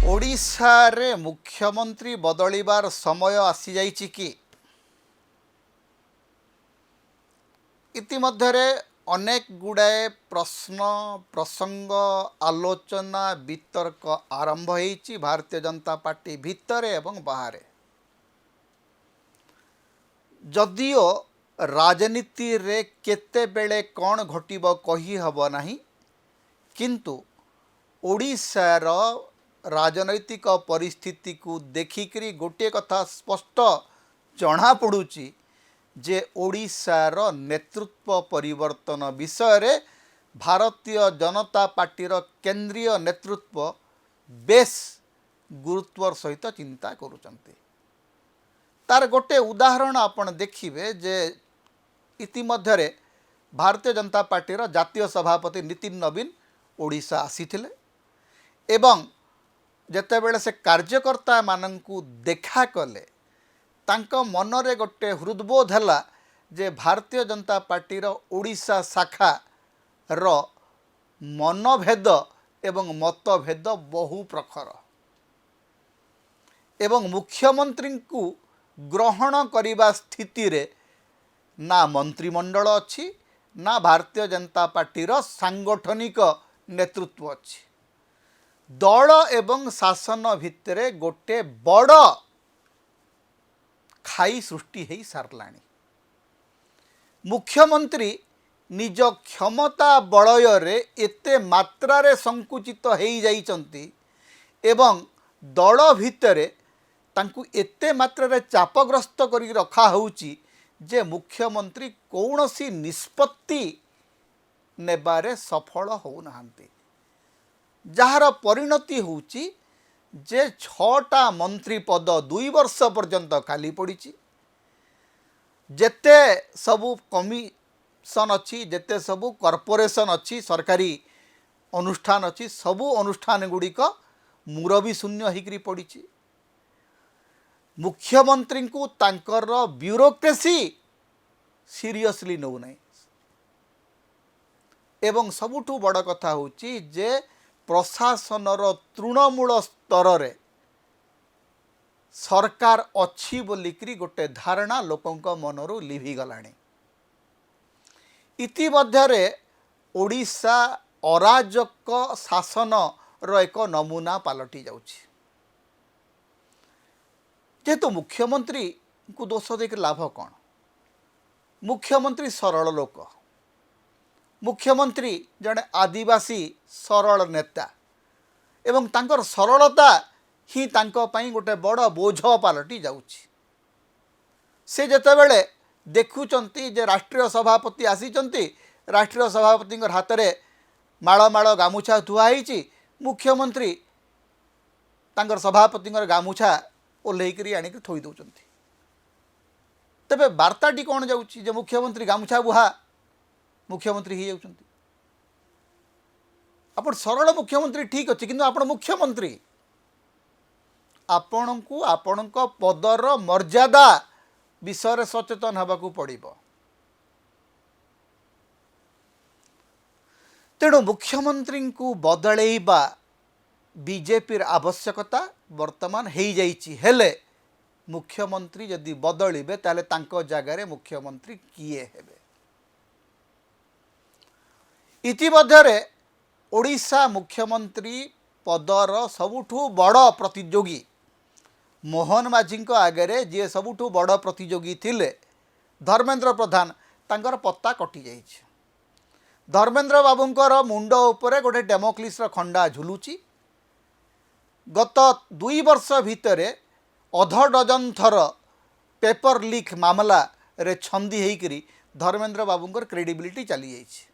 ओडिशा रे मुख्यमंत्री बदलिबार समय आसी जाइछि कि इतिमध्यरे अनेक गुड़ाए प्रश्न प्रसंग आलोचना वितर्क आरंभ होइछि भारतीय जनता पार्टी भितर एवं बाहर। जदिओ राजनीति रे केते बेले कौन घटिब कही हब नाही, किंतु ओडिशार राजनैतिक परिस्थिति को देखिकरी गोटे कथा स्पष्ट जना पड़ुची जे ओडिशार नेतृत्व परिवर्तन विषय रे भारतीय जनता पार्टीर केंद्रीय नेतृत्व बेस गुरुत्वर सहित चिंता करुचंती। तार गोटे उदाहरण आपण देखिबे जे इतिमध्यरे भारतीय जनता पार्टीर जातीय सभापति नितिन नवीन ओडिशा आसीथिले एवं जेतेबेले से कार्यकर्ता माननकु देखा कले तांको मनरे गोटे हृदबोध है जे भारतीय जनता पार्टीर ओडिशा शाखा रो मनभेद एवं मतभेद बहु प्रखर एवं मुख्यमंत्री को ग्रहण करिबा स्थिति रे ना मंत्रिमंडल अच्छी ना भारतीय जनता पार्टीर सांगठनिक नेतृत्व अच्छी। दल एवं शासन भितरे गोटे बड़ खाई सृष्टि हो सारलाणी। मुख्यमंत्री निज क्षमता बलय एते मात्रा रे संकुचित हो जाइचंती एवं दल भितरे तांकु एते मात्रा रे चापग्रस्त करी रखा होउची जे मुख्यमंत्री कौनसी निष्पत्ति नेबारे सफल हो नाहंती, जार परिणति होउची जे 6टा मंत्री पद 2 वर्ष पर्यंत खाली पड़ी। जेते सबू कमिशन अच्छी जेते सबू कॉर्पोरेशन अच्छी सरकारी अनुष्ठान अच्छी सबू अनुष्ठान गुड़िक मुरबी शून्य होकरी पड़ी। मुख्यमंत्री को तांकर ब्यूरोक्रेसी सीरियसली नौ नहीं एवं सबुठु बड़ कथा होची जे प्रशासनर तृणमूल स्तर रे सरकार अच्छी बोलिकी गोटे धारणा लोकंक मनरू लिभि गलानी। इतिमध्यरे ओडिशा अराजक शासन रो एक नमूना पलटि जाउछि। जेहेतु मुख्यमंत्री को दोष देख लाभ कौन? मुख्यमंत्री सरल लोक, मुख्यमंत्री जड़े आदिवासी सरल नेता एवं तांकर सरलता ही तांको पई गोटे बड़ बोझ पलटि जाउछि। से जेतेबेले देखुचंती जे राष्ट्रीय सभापति आसीचंती, राष्ट्रीय सभापति हाथ में माळ माळ गामुछा थुआ होइछि, मुख्यमंत्री तांकर सभापति गामुछा ओल्हेकरी आनिक थोई दउचंती। तबे वार्ताटी कौन जाउछि जे मुख्यमंत्री गामुछा बुहा मुख्यमंत्री ही जाउछंती। आपण सरल मुख्यमंत्री ठीक अच्छे किंतु आपण मुख्यमंत्री आपण को आपण पदर मर्यादा विषय सचेतन होगाकू पड़िबो। तेणु मुख्यमंत्री को बदलैबा बीजेपी आवश्यकता वर्तमान हो जाइछि। हेले मुख्यमंत्री यदि बदलिबे ताले तांको जगार मुख्यमंत्री किए हेबे? इतिमध्यरे ओडिशा मुख्यमंत्री पदर सबुठु बड़ प्रतियोगी मोहन माझी आगे जी सबुठु बड़ प्रतियोगी थिले धर्मेंद्र प्रधान, तांकर पत्ता कटि जाइछि। धर्मेंद्र बाबूंकर मुंड उपरे गोटे डेमोक्लिस खंडा झुलुची। गत 2 वर्ष भितरे अध डजन थर पेपर लीक मामला रे छंदी होइकरी धर्मेंद्र बाबूंकर क्रेडिबिलिटी चली जाइछि।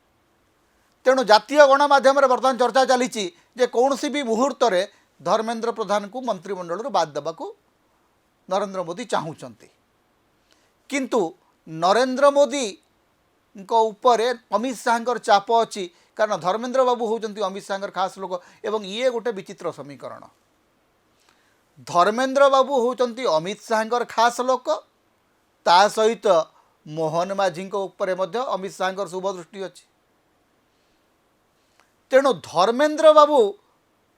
तेणु जातीय गणमाध्यम बर्तमान चर्चा चली जे कौन सी भी मुहूर्त रे धर्मेंद्र प्रधान को मंत्रिमंडल बाद देवाकू नरेंद्र मोदी चाहूँगी, किंतु नरेंद्र मोदी को उपरे अमित शाह चाप अच्छी कारण धर्मेंद्र बाबू होउचंती अमित शाह खास लोक एवं ये गोटे विचित्र समीकरण। धर्मेंद्र बाबू होउचंती अमित शाह खास लोक, ता सहित मोहन माझी उपरे मध्य अमित शाह शुभ दृष्टि अच्छी। तेणु धर्मेन्द्र बाबू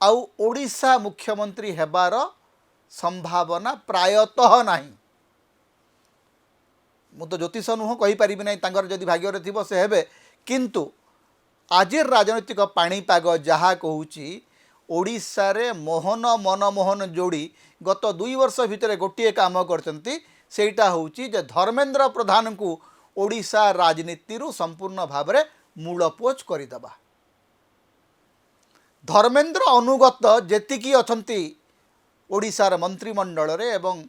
आउ ओडिशा मुख्यमंत्री हेबार संभावना प्रायतः नहीं। मु तो ज्योतिष नुह कहीपरि ना जदि भाग्य थी से हेबे, किंतु आज राजनैतिक पाणीपाग जहाँ कहूँ ओडिशा रे मोहन मनमोहन जोड़ी गत 2 वर्ष भितर गोटे काम करचंती, सेटा होउची जे धर्मेन्द्र प्रधान को ओडिशा राजनीति संपूर्ण भाव में मूलपोच करदेवा। धर्मेन्द्र अनुगत जेतिकी अछंती ओडिशार मंत्रिमंडल रे एवं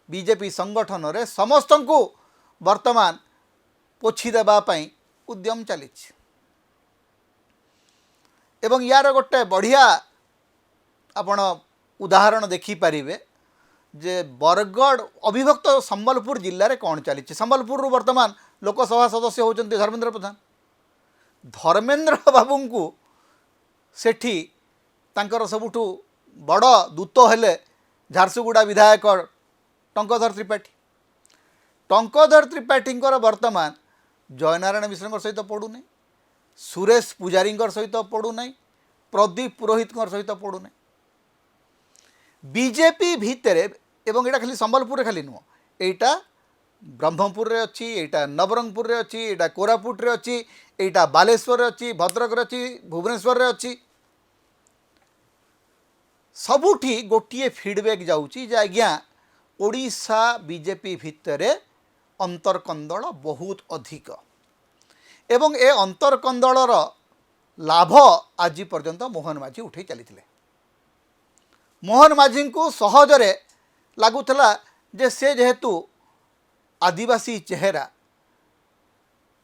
बीजेपी संगठन रे समस्त को वर्तमान पोछि देबा पई उद्यम चली एवं यार गोटे बढ़िया आपण उदाहरण देखि पारिबे जे बरगढ़ अविभक्त संबलपुर जिले में कौन चली। संबलपुर वर्तमान लोकसभा सदस्य होचंती धर्मेन्द्र प्रधान। धर्मेन्द्र बाबू को सेठी तांकर सबुठु बड़ दूत हेले झारसुगुड़ा विधायक टंकधर त्रिपाठी। टंकधर त्रिपाठी वर्तमान जयनारायण मिश्र सहित पड़ूना, सुरेश पुजारी सहित पड़ूना, प्रदीप पुरोहित सहित पड़ूना। बीजेपी भितर एवं एटा खाली संबलपुर खाली नुह, एटा ब्रह्मपुर रे अच्छी, एटा नवरंगपुर रे अच्छी, एटा कोरापुट रे अच्छी, एटा बालेश्वर रे अच्छी, भद्रक रे अच्छी, भुवनेश्वर रे अच्छी। सबुठी गोटे फीडबैक जाउची जे आज्ञा ओडिशा बीजेपी भितर अंतरकंदल बहुत अधिक एवं ए अंतरकंदलर लाभ आज पर्यंत मोहन माझी उठे चली। मोहन माझी को सहजरे लगुला जे से जेहेतु आदिवासी चेहरा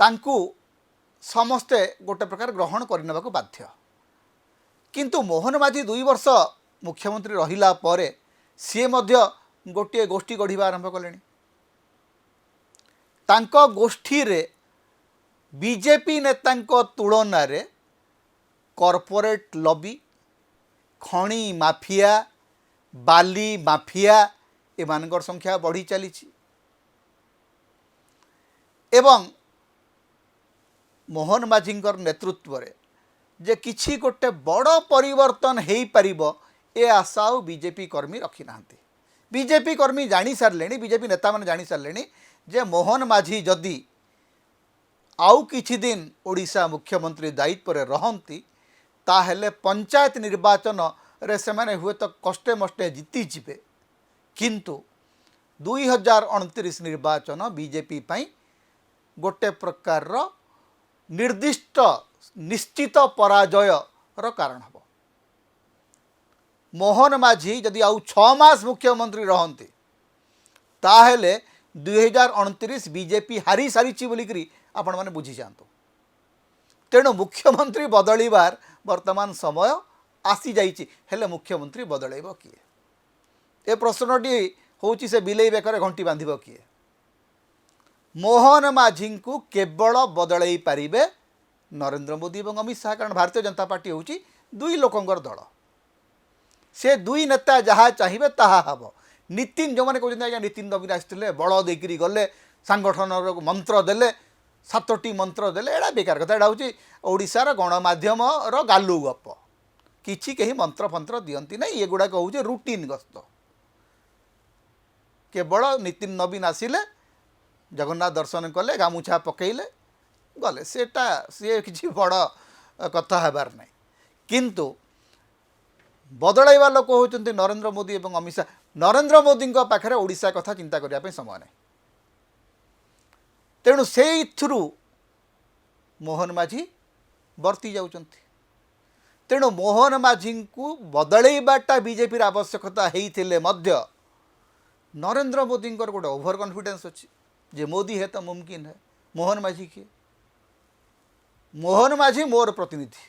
तांकु समस्ते गोटे प्रकार ग्रहण करने को बाध्य। किंतु मोहन माझी 2 वर्ष मुख्यमंत्री रहिला परे सी मध्य गोटे गोष्ठी गढ़ा आरंभ कले। तांको गोष्ठी रे बीजेपी नेता तुलन रे कॉर्पोरेट लॉबी, खणी माफिया, बाली माफिया एमानकर संख्या बढ़ी चली एवं मोहन माझींकर नेतृत्व रे जे किछि गोटे बड़ परिवर्तन हो पारिबो ए आशा बीजेपी कर्मी रखी नांती। बीजेपी कर्मी जानी सारे, बीजेपी नेता माने जानी सारे जे मोहन माझी जदि आउ किछि दिन ओडिशा मुख्यमंत्री दायित्व रे रहंती ताहेले पंचायत निर्वाचन रे से माने हुए तो कष्टे मष्टे जीति जिबे, किंतु 2029 निर्वाचन बीजेपी पाई गोटे प्रकार निर्दिष्ट निश्चित पराजय रो कारण हबो। मोहन माझी जदि आउ 6 मास मुख्यमंत्री रहंती ताहेले 2029 बीजेपी हारी सारी बोलिकी आपण माने बुझी जातु। तेणु मुख्यमंत्री बदलिबार वर्तमान समय आसी जाइछि, हेले मुख्यमंत्री बदलैब किए? ए प्रश्नटी होउछि से बिलेई बेकर घंटी बांधिब किए? मोहन माझी को केवल बदलई पारिबे नरेंद्र मोदी और अमित शाह, कारण भारतीय जनता पार्टी होउछि 2 लोकंकर दल। से 2 नेता जहाँ चाहिए ताहा हब। नितिन जो मैंने कहते आज्ञा नितिन नवीन आसते बल देकरी गले सांगठन मंत्र देले 7टी मंत्र देले, एड़ा बेकार कथा। एड़ा हूँ ओडिशार गणमाध्यम गालु गप, किछि कहीं मंत्र फंत्र दियंती नहीं। ये गुड़ाक हूँ रुटीन गस्त। केवल नितिन नवीन आसिले जगन्नाथ दर्शन कले, गामुछा पकईले गले, सेटा सी किछि बड़ कथा हेबार नहीं। किंतु बदलैवा लोक होचंती नरेंद्र मोदी एवं अमित शाह। नरेंद्र मोदी पाखे ओडिशा कथा चिंता करने समय नहीं। तेणु से थ्रु मोहन माझी बर्ती जाउचंती। तेणु मोहन माझी को बदलैबाटा बीजेपी आवश्यकता होइथिले मध्य नरेंद्र मोदी गोटे ओभर कॉन्फिडेंस अच्छी जे मोदी है तो मुमकिन है। मोहन माझी किए? मोहन माझी मोर प्रतिनिधि,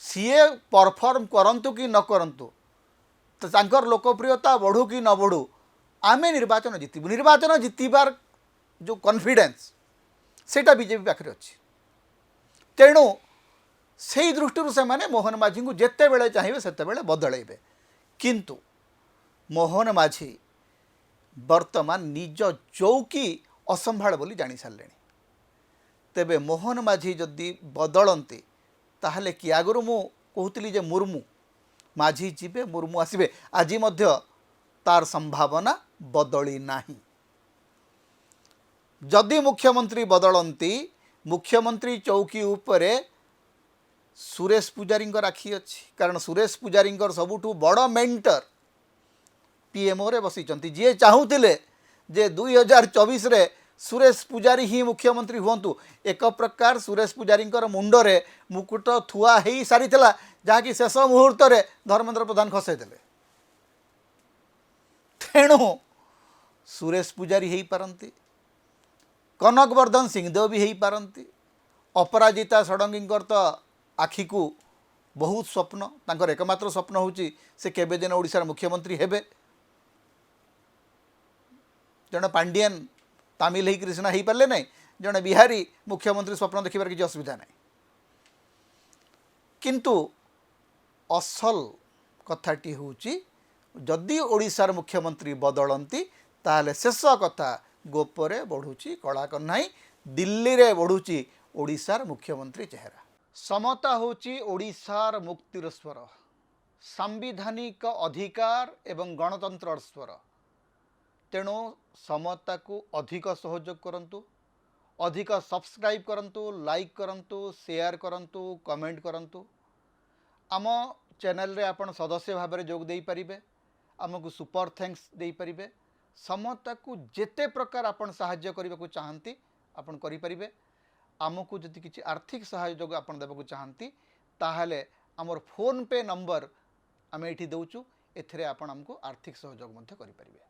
सीए परफॉर्म करंतु कि न करंतु तो तांकर लोकप्रियता बढ़ू कि न बढ़ू आमे निर्वाचन जितबू। निर्वाचन जितबार जो कॉन्फिडेंस सेटा बीजेपी पाखे अच्छी। तेणु से दृष्टि से माने मोहन माझी को जिते बेले चाहिए सेते बेले बदलैबे। किंतु मोहन माझी वर्तमान निज चौकी असंभाल बोली जानी सारे। तेबे मोहन माझी जदि बदलती ताहले कि आगु मु कहूली जे मुर्मू माझी जीवे मुर्मू आसबे आज तार संभावना बदली नाही। जदि मुख्यमंत्री बदलती मुख्यमंत्री चौकी उपरे सुरेश पुजारी राखी अच्छी कारण सुरेश पुजारी सबुठू बड़ मेंटर पीएमओ रे बसी जी चाहूले जे 2024 रे सुरेश पुजारी ही मुख्यमंत्री हुंतु एक प्रकार सुरेश पुजारी मुंडरे मुकुट थुआ हो सारी जहाँकि शेष मुहूर्त रे धर्मेंद्र प्रधान खसईदे तेणु सुरेश पुजारी हो पारती कनकवर्धन सिंहदेव भी हो पारती अपराजिता षडंगी तो आखि को बहुत स्वप्न तांकर एकमात्र स्वप्न होची से केबे दिन ओडिशार मुख्यमंत्री हेबे जड़े पांडियन तामिल ही कृष्णा हो पारे ना जड़े बिहारी मुख्यमंत्री स्वप्न देखिबार किसी असुविधा ना किंतु असल कथाटी होची जदि ओडिशार मुख्यमंत्री बदलती ताहले शेष कथा गोपरे बढ़ुची कला कन्हाई दिल्ली रे बढ़ुची ओडिशार मुख्यमंत्री चेहरा समता होची ओडिशार मुक्तिर स्वर सांविधानिक अधिकार एवं गणतंत्र स्वर तेणु समता को अधिक सहयोग करंतु अधिक सब्सक्राइब करंतु लाइक करंतु शेयर करंतु कमेंट करंतु आम चैनल रे आपण सदस्य भाव में जोग दे पारिबे आमको सुपर थैंक्स दे पारिबे समता को जेते प्रकार आपण सहाय्य करने को चाहती आपण करि परिबे आमको जदि किसी आर्थिक सहयोग आपण देबा चाहती ताहले आमर फोन पे नंबर आम ये दौचु एथिरे आपण आमको आर्थिक सहयोग करि परिबे।